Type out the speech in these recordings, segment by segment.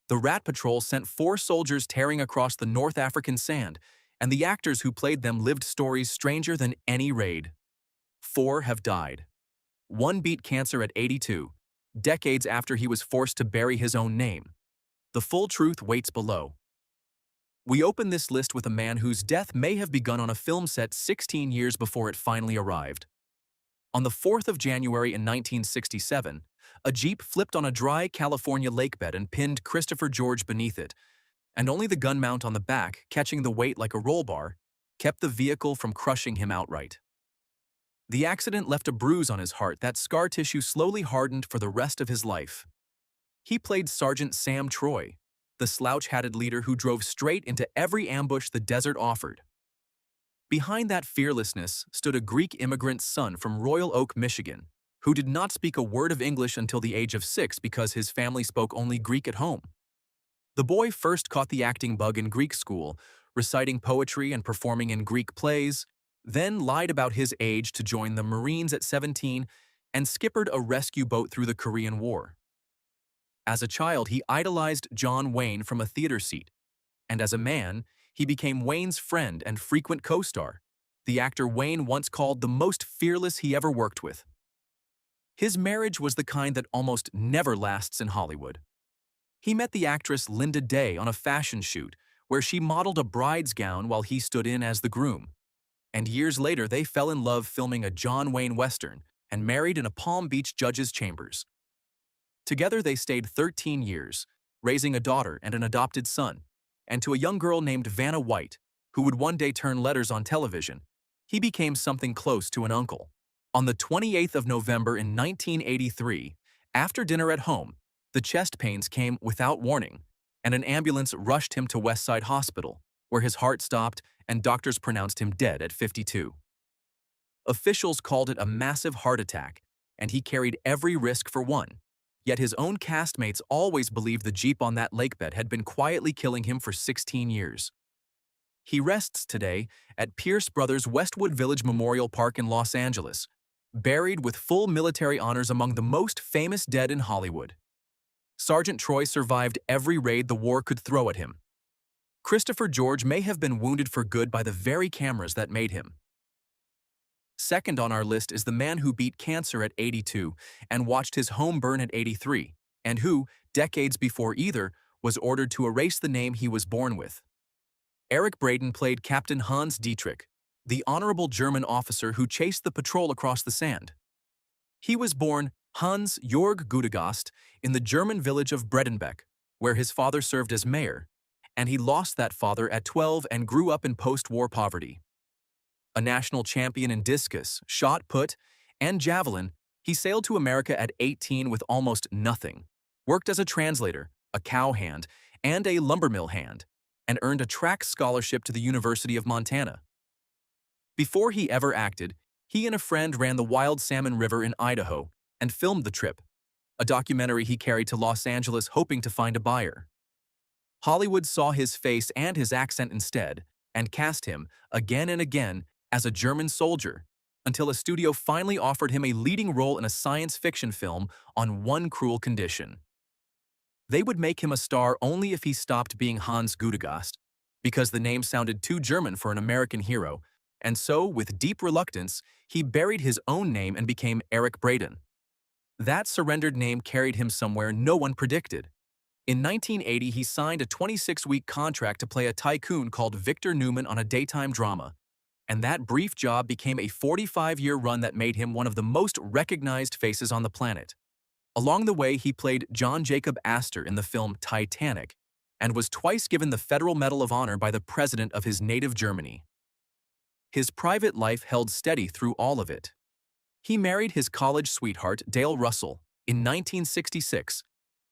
The Rat Patrol sent 4 soldiers tearing across the North African sand, and the actors who played them lived stories stranger than any raid. 4 have died. 1 beat cancer at 82, decades after he was forced to bury his own name. The full truth waits below. We open this list with a man whose death may have begun on a film set 16 years before it finally arrived. On the 4th of January in 1967, a Jeep flipped on a dry California lakebed and pinned Christopher George beneath it, and only the gun mount on the back, catching the weight like a roll bar, kept the vehicle from crushing him outright. The accident left a bruise on his heart that scar tissue slowly hardened for the rest of his life. He played Sergeant Sam Troy, the slouch-hatted leader who drove straight into every ambush the desert offered. Behind that fearlessness stood a Greek immigrant's son from Royal Oak, Michigan, who did not speak a word of English until the age of 6 because his family spoke only Greek at home. The boy first caught the acting bug in Greek school, reciting poetry and performing in Greek plays, then lied about his age to join the Marines at 17 and skippered a rescue boat through the Korean War. As a child, he idolized John Wayne from a theater seat, and as a man, he became Wayne's friend and frequent co-star, the actor Wayne once called the most fearless he ever worked with. His marriage was the kind that almost never lasts in Hollywood. He met the actress Linda Day on a fashion shoot where she modeled a bride's gown while he stood in as the groom. And years later, they fell in love filming a John Wayne Western and married in a Palm Beach judge's chambers. Together, they stayed 13 years, raising a daughter and an adopted son, and to a young girl named Vanna White, who would one day turn letters on television, he became something close to an uncle. On the 28th of November in 1983, after dinner at home, the chest pains came without warning, and an ambulance rushed him to Westside Hospital, where his heart stopped and doctors pronounced him dead at 52. Officials called it a massive heart attack, and he carried every risk for one. Yet his own castmates always believed the Jeep on that lakebed had been quietly killing him for 16 years. He rests today at Pierce Brothers Westwood Village Memorial Park in Los Angeles, buried with full military honors among the most famous dead in Hollywood. Sergeant Troy survived every raid the war could throw at him. Christopher George may have been wounded for good by the very cameras that made him. Second on our list is the man who beat cancer at 82 and watched his home burn at 83, and who, decades before either, was ordered to erase the name he was born with. Eric Braeden played Captain Hans Dietrich, the honorable German officer who chased the patrol across the sand. He was born Hans Jörg Gudegast in the German village of Bredenbeck, where his father served as mayor, and he lost that father at 12 and grew up in post-war poverty. A national champion in discus, shot put, and javelin, he sailed to America at 18 with almost nothing, worked as a translator, a cowhand, and a lumbermill hand, and earned a track scholarship to the University of Montana. Before he ever acted, he and a friend ran the Wild Salmon River in Idaho and filmed the trip, a documentary he carried to Los Angeles hoping to find a buyer. Hollywood saw his face and his accent instead and cast him, again and again, as a German soldier, until a studio finally offered him a leading role in a science fiction film on one cruel condition. They would make him a star only if he stopped being Hans Gudegast, because the name sounded too German for an American hero, and so, with deep reluctance, he buried his own name and became Eric Braeden. That surrendered name carried him somewhere no one predicted. In 1980, he signed a 26-week contract to play a tycoon called Victor Newman on a daytime drama, and that brief job became a 45-year run that made him one of the most recognized faces on the planet. Along the way, he played John Jacob Astor in the film Titanic and was twice given the Federal Medal of Honor by the president of his native Germany. His private life held steady through all of it. He married his college sweetheart, Dale Russell, in 1966,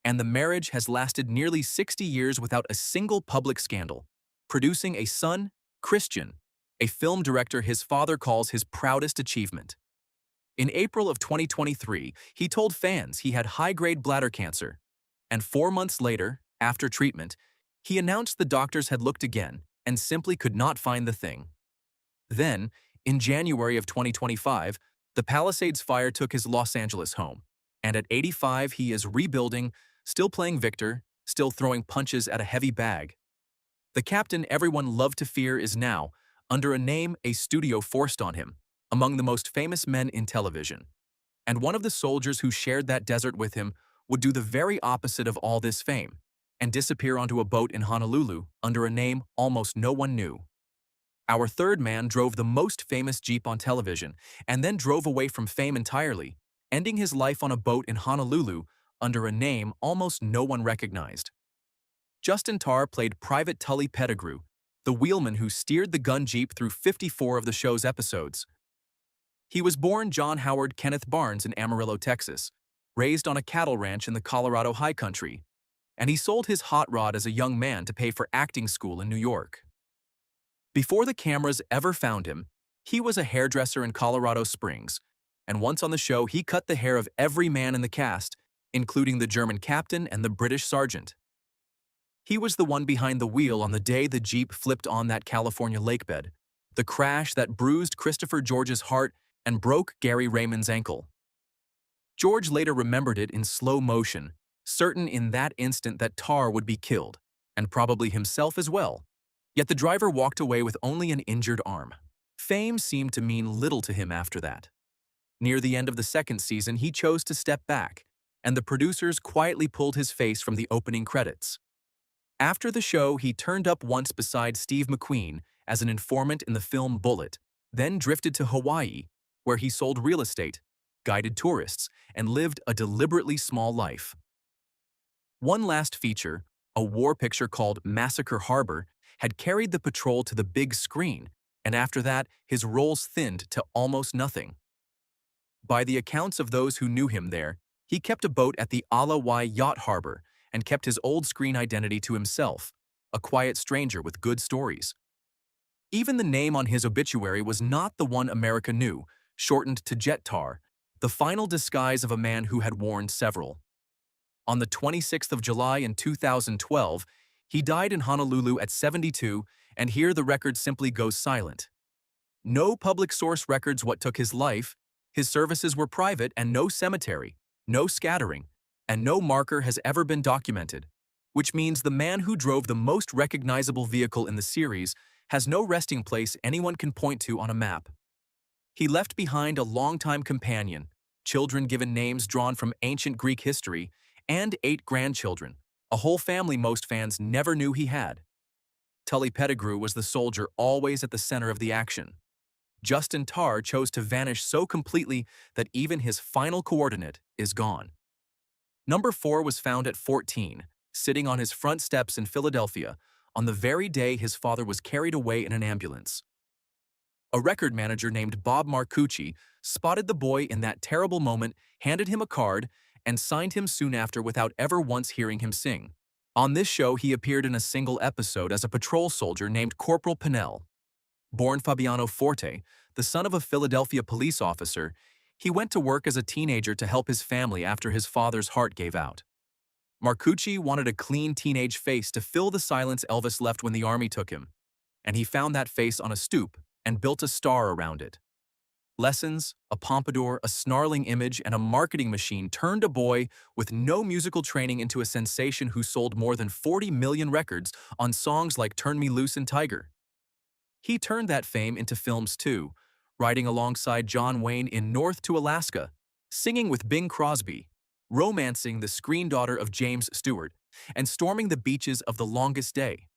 and the marriage has lasted nearly 60 years without a single public scandal, producing a son, Christian, a film director his father calls his proudest achievement. In April of 2023, he told fans he had high-grade bladder cancer, and 4 months later, after treatment, he announced the doctors had looked again and simply could not find the thing. Then, in January of 2025, the Palisades fire took his Los Angeles home, and at 85 he is rebuilding, still playing Victor, still throwing punches at a heavy bag. The captain everyone loved to fear is now, under a name a studio forced on him, among the most famous men in television. And one of the soldiers who shared that desert with him would do the very opposite of all this fame and disappear onto a boat in Honolulu under a name almost no one knew. Our third man drove the most famous Jeep on television and then drove away from fame entirely, ending his life on a boat in Honolulu under a name almost no one recognized. Justin Tarr played Private Tully Pettigrew, the wheelman who steered the gun Jeep through 54 of the show's episodes. He was born John Howard Kenneth Barnes in Amarillo, Texas, raised on a cattle ranch in the Colorado high country, and he sold his hot rod as a young man to pay for acting school in New York. Before the cameras ever found him, he was a hairdresser in Colorado Springs, and once on the show he cut the hair of every man in the cast, including the German captain and the British sergeant. He was the one behind the wheel on the day the Jeep flipped on that California lakebed, the crash that bruised Christopher George's heart and broke Gary Raymond's ankle. George later remembered it in slow motion, certain in that instant that Tarr would be killed, and probably himself as well. Yet the driver walked away with only an injured arm. Fame seemed to mean little to him after that. Near the end of the second season, he chose to step back, and the producers quietly pulled his face from the opening credits. After the show, he turned up once beside Steve McQueen as an informant in the film Bullet, then drifted to Hawaii, where he sold real estate, guided tourists, and lived a deliberately small life. One last feature, a war picture called Massacre Harbor, had carried the patrol to the big screen, and after that, his roles thinned to almost nothing. By the accounts of those who knew him there, he kept a boat at the Ala Yacht Harbor and kept his old screen identity to himself, a quiet stranger with good stories. Even the name on his obituary was not the one America knew, shortened to Jet Tarr, the final disguise of a man who had worn several. On the 26th of July in 2012, he died in Honolulu at 72, and here the record simply goes silent. No public source records what took his life, his services were private, and no cemetery, no scattering, and no marker has ever been documented, which means the man who drove the most recognizable vehicle in the series has no resting place anyone can point to on a map. He left behind a longtime companion, children given names drawn from ancient Greek history, and 8 grandchildren, a whole family most fans never knew he had. Tully Pettigrew was the soldier always at the center of the action. Justin Tarr chose to vanish so completely that even his final coordinate is gone. Number 4 was found at 14, sitting on his front steps in Philadelphia, on the very day his father was carried away in an ambulance. A record manager named Bob Marcucci spotted the boy in that terrible moment, handed him a card, and signed him soon after without ever once hearing him sing. On this show, he appeared in a single episode as a patrol soldier named Corporal Pinnell. Born Fabiano Forte, the son of a Philadelphia police officer, he went to work as a teenager to help his family after his father's heart gave out. Marcucci wanted a clean teenage face to fill the silence Elvis left when the army took him, and he found that face on a stoop and built a star around it. Lessons, a pompadour, a snarling image, and a marketing machine turned a boy with no musical training into a sensation who sold more than 40 million records on songs like Turn Me Loose and Tiger. He turned that fame into films too, riding alongside John Wayne in North to Alaska, singing with Bing Crosby, romancing the screen daughter of James Stewart, and storming the beaches of The Longest Day.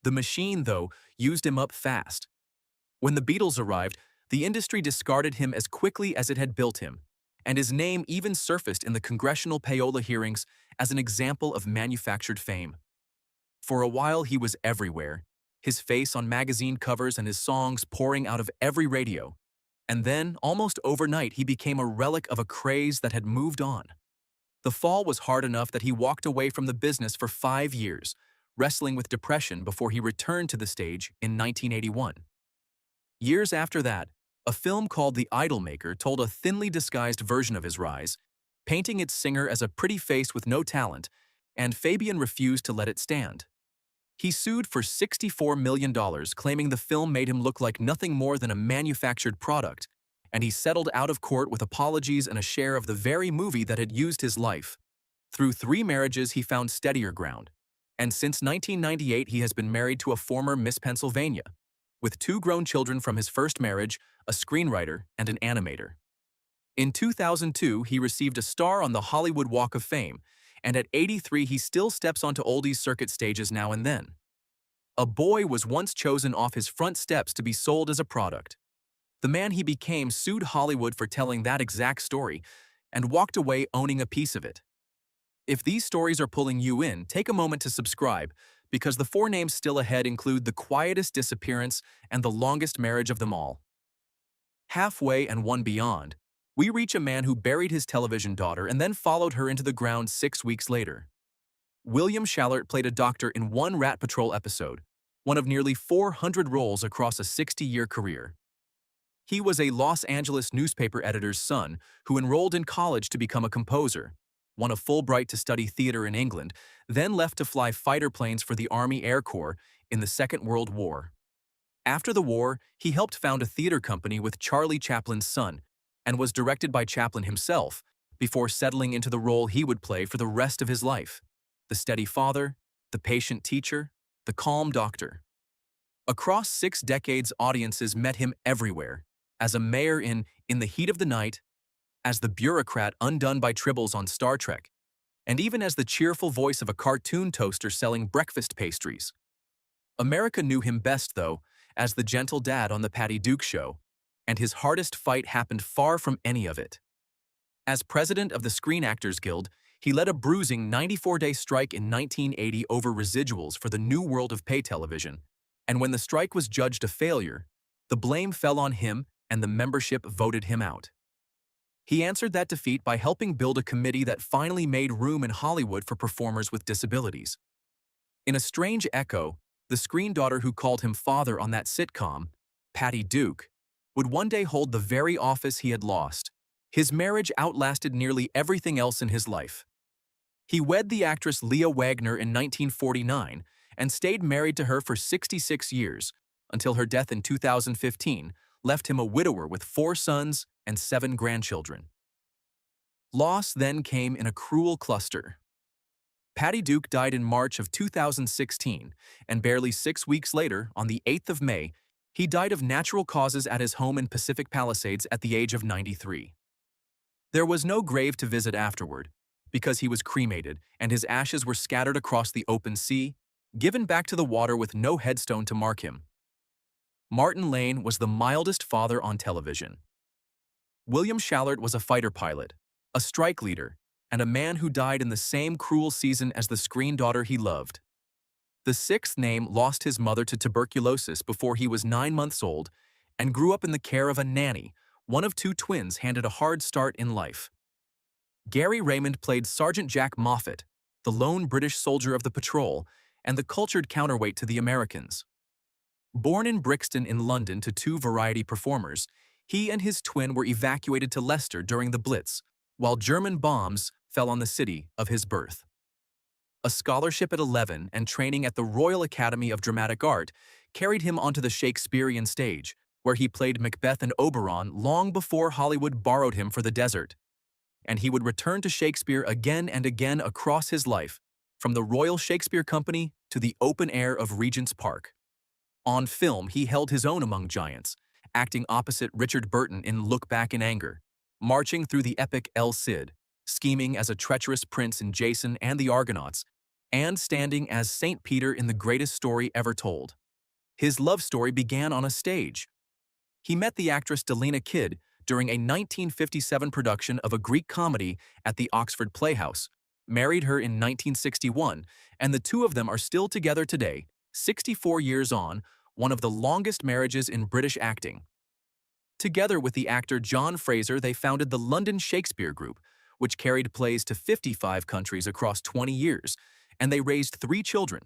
The machine, though, used him up fast. When the Beatles arrived, the industry discarded him as quickly as it had built him, and his name even surfaced in the congressional payola hearings as an example of manufactured fame. For a while, he was everywhere, his face on magazine covers and his songs pouring out of every radio. And then, almost overnight, he became a relic of a craze that had moved on. The fall was hard enough that he walked away from the business for 5 years, wrestling with depression before he returned to the stage in 1981. Years after that, a film called The Idolmaker told a thinly disguised version of his rise, painting its singer as a pretty face with no talent, and Fabian refused to let it stand. He sued for $64 million, claiming the film made him look like nothing more than a manufactured product, and he settled out of court with apologies and a share of the very movie that had used his life. Through 3 marriages, he found steadier ground. And since 1998, he has been married to a former Miss Pennsylvania, with 2 grown children from his first marriage, a screenwriter and an animator. In 2002, he received a star on the Hollywood Walk of Fame, and at 83, he still steps onto oldies circuit stages now and then. A boy was once chosen off his front steps to be sold as a product. The man he became sued Hollywood for telling that exact story and walked away owning a piece of it. If these stories are pulling you in, take a moment to subscribe, because the 4 names still ahead include the quietest disappearance and the longest marriage of them all. Halfway and one beyond, we reach a man who buried his television daughter and then followed her into the ground 6 weeks later. William Schallert played a doctor in one Rat Patrol episode, one of nearly 400 roles across a 60-year career. He was a Los Angeles newspaper editor's son who enrolled in college to become a composer, won a Fulbright to study theater in England, then left to fly fighter planes for the Army Air Corps in the Second World War. After the war, he helped found a theater company with Charlie Chaplin's son and was directed by Chaplin himself before settling into the role he would play for the rest of his life: the steady father, the patient teacher, the calm doctor. Across 6 decades, audiences met him everywhere, as a mayor in the Heat of the Night, as the bureaucrat undone by tribbles on Star Trek, and even as the cheerful voice of a cartoon toaster selling breakfast pastries. America knew him best, though, as the gentle dad on the Patty Duke Show, and his hardest fight happened far from any of it. As president of the Screen Actors Guild, he led a bruising 94-day strike in 1980 over residuals for the new world of pay television, and when the strike was judged a failure, the blame fell on him and the membership voted him out. He answered that defeat by helping build a committee that finally made room in Hollywood for performers with disabilities. In a strange echo, the screen daughter who called him father on that sitcom, Patty Duke, would one day hold the very office he had lost. His marriage outlasted nearly everything else in his life. He wed the actress Leah Wagner in 1949 and stayed married to her for 66 years, until her death in 2015 left him a widower with 4 sons and 7 grandchildren. Loss then came in a cruel cluster. Patty Duke died in March of 2016, and barely 6 weeks later, on the 8th of May, he died of natural causes at his home in Pacific Palisades at the age of 93. There was no grave to visit afterward, because he was cremated and his ashes were scattered across the open sea, given back to the water with no headstone to mark him. Martin Lane was the mildest father on television. William Schallert was a fighter pilot, a strike leader, and a man who died in the same cruel season as the screen daughter he loved. The 6th name lost his mother to tuberculosis before he was 9 months old and grew up in the care of a nanny, one of 2 twins handed a hard start in life. Gary Raymond played Sergeant Jack Moffat, the lone British soldier of the patrol and the cultured counterweight to the Americans. Born in Brixton in London to 2 variety performers, he and his twin were evacuated to Leicester during the Blitz, while German bombs fell on the city of his birth. A scholarship at 11 and training at the Royal Academy of Dramatic Art carried him onto the Shakespearean stage, where he played Macbeth and Oberon long before Hollywood borrowed him for The Desert. And he would return to Shakespeare again and again across his life, from the Royal Shakespeare Company to the open air of Regent's Park. On film, he held his own among giants, acting opposite Richard Burton in Look Back in Anger, marching through the epic El Cid, scheming as a treacherous prince in Jason and the Argonauts, and standing as St. Peter in The Greatest Story Ever Told. His love story began on a stage. He met the actress Delina Kidd during a 1957 production of a Greek comedy at the Oxford Playhouse, married her in 1961, and the 2 of them are still together today, 64 years on, one of the longest marriages in British acting. Together with the actor John Fraser, they founded the London Shakespeare Group, which carried plays to 55 countries across 20 years, and they raised 3 children,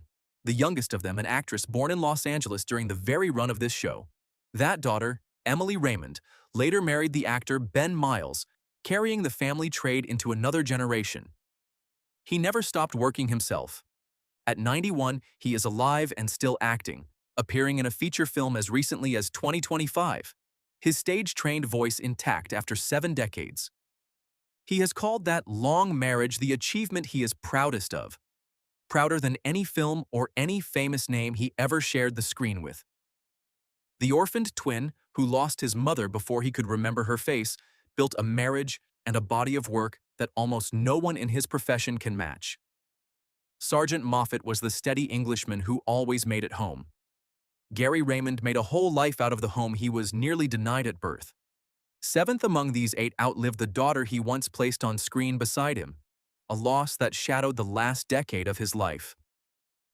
the youngest of them an actress born in Los Angeles during the very run of this show. That daughter, Emily Raymond, later married the actor Ben Miles, carrying the family trade into another generation. He never stopped working himself. At 91, he is alive and still acting, appearing in a feature film as recently as 2025, his stage-trained voice intact after 7 decades. He has called that long marriage the achievement he is proudest of, prouder than any film or any famous name he ever shared the screen with. The orphaned twin, who lost his mother before he could remember her face, built a marriage and a body of work that almost no one in his profession can match. Sergeant Moffat was the steady Englishman who always made it home. Gary Raymond made a whole life out of the home he was nearly denied at birth. Seventh among these 8 outlived the daughter he once placed on screen beside him, a loss that shadowed the last decade of his life.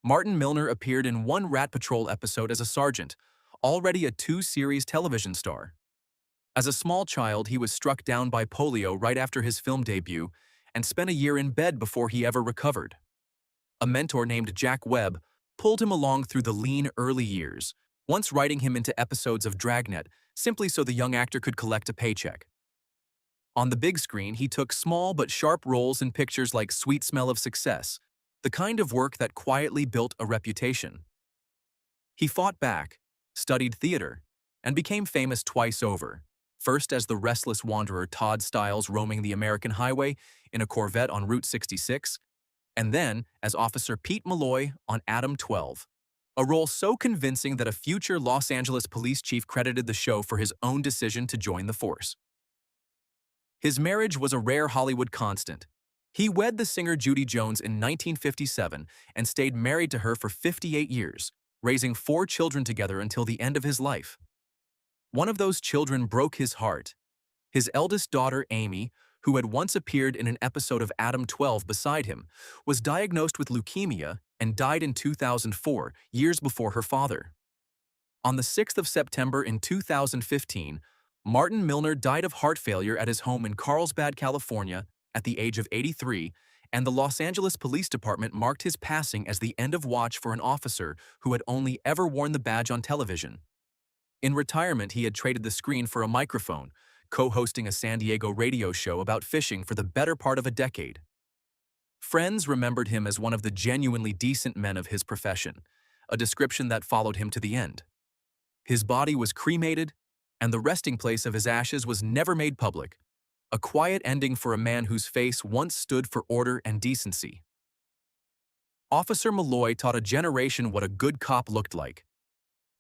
Martin Milner appeared in 1 Rat Patrol episode as a sergeant, already a 2-series television star. As a small child, he was struck down by polio right after his film debut and spent a year in bed before he ever recovered. A mentor named Jack Webb pulled him along through the lean early years, once writing him into episodes of Dragnet simply so the young actor could collect a paycheck. On the big screen, he took small but sharp roles in pictures like Sweet Smell of Success, the kind of work that quietly built a reputation. He fought back, studied theater, and became famous twice over, first as the restless wanderer Todd Stiles roaming the American highway in a Corvette on Route 66, and then as Officer Pete Malloy on Adam 12, a role so convincing that a future Los Angeles police chief credited the show for his own decision to join the force. His marriage was a rare Hollywood constant. He wed the singer Judy Jones in 1957 and stayed married to her for 58 years, raising 4 children together until the end of his life. One of those children broke his heart. His eldest daughter, Amy, who had once appeared in an episode of Adam 12 beside him, was diagnosed with leukemia and died in 2004, years before her father. On the 6th of September in 2015, Martin Milner died of heart failure at his home in Carlsbad, California, at the age of 83, and the Los Angeles Police Department marked his passing as the end of watch for an officer who had only ever worn the badge on television. In retirement, he had traded the screen for a microphone, co-hosting a San Diego radio show about fishing for the better part of a decade. Friends remembered him as one of the genuinely decent men of his profession, a description that followed him to the end. His body was cremated, and the resting place of his ashes was never made public, a quiet ending for a man whose face once stood for order and decency. Officer Malloy taught a generation what a good cop looked like.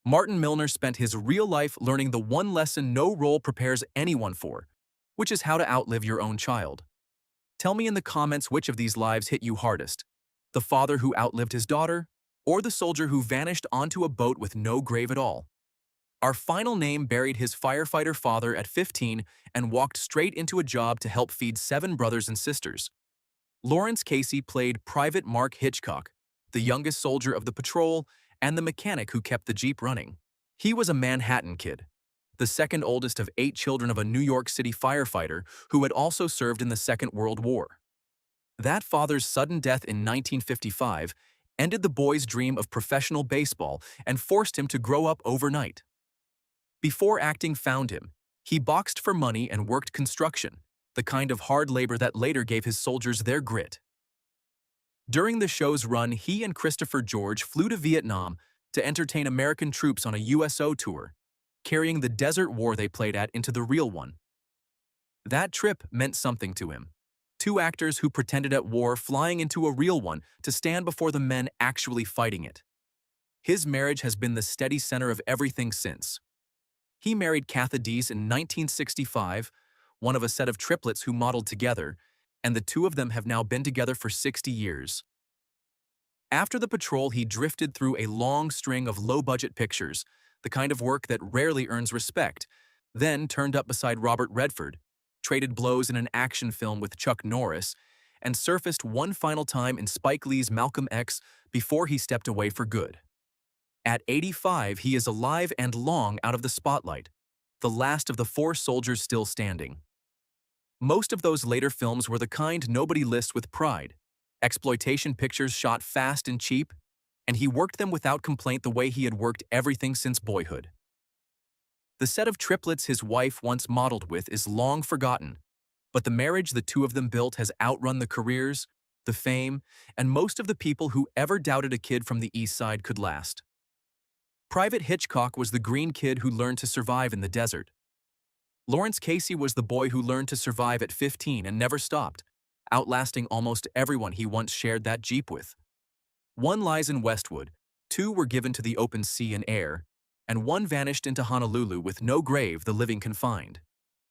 Martin Milner spent his real life learning the one lesson no role prepares anyone for, which is how to outlive your own child. Tell me in the comments which of these lives hit you hardest, the father who outlived his daughter, or the soldier who vanished onto a boat with no grave at all. Our final name buried his firefighter father at 15 and walked straight into a job to help feed 7 brothers and sisters. Lawrence Casey played Private Mark Hitchcock, the youngest soldier of the patrol and the mechanic who kept the Jeep running. He was a Manhattan kid, the second oldest of 8 children of a New York City firefighter who had also served in the Second World War. That father's sudden death in 1955 ended the boy's dream of professional baseball and forced him to grow up overnight. Before acting found him, he boxed for money and worked construction, the kind of hard labor that later gave his soldiers their grit. During the show's run, he and Christopher George flew to Vietnam to entertain American troops on a USO tour, carrying the desert war they played at into the real one. That trip meant something to him. 2 actors who pretended at war flying into a real one to stand before the men actually fighting it. His marriage has been the steady center of everything since. He married Katha Dees in 1965, one of a set of triplets who modeled together, and the 2 of them have now been together for 60 years. After the patrol, he drifted through a long string of low-budget pictures, the kind of work that rarely earns respect, then turned up beside Robert Redford, traded blows in an action film with Chuck Norris, and surfaced one final time in Spike Lee's Malcolm X before he stepped away for good. At 85, he is alive and long out of the spotlight, the last of the 4 soldiers still standing. Most of those later films were the kind nobody lists with pride, exploitation pictures shot fast and cheap, and he worked them without complaint the way he had worked everything since boyhood. The set of triplets his wife once modeled with is long forgotten, but the marriage the 2 of them built has outrun the careers, the fame, and most of the people who ever doubted a kid from the East Side could last. Private Hitchcock was the green kid who learned to survive in the desert. Lawrence Casey was the boy who learned to survive at 15 and never stopped, outlasting almost everyone he once shared that Jeep with. One lies in Westwood, 2 were given to the open sea and air, and 1 vanished into Honolulu with no grave the living can find.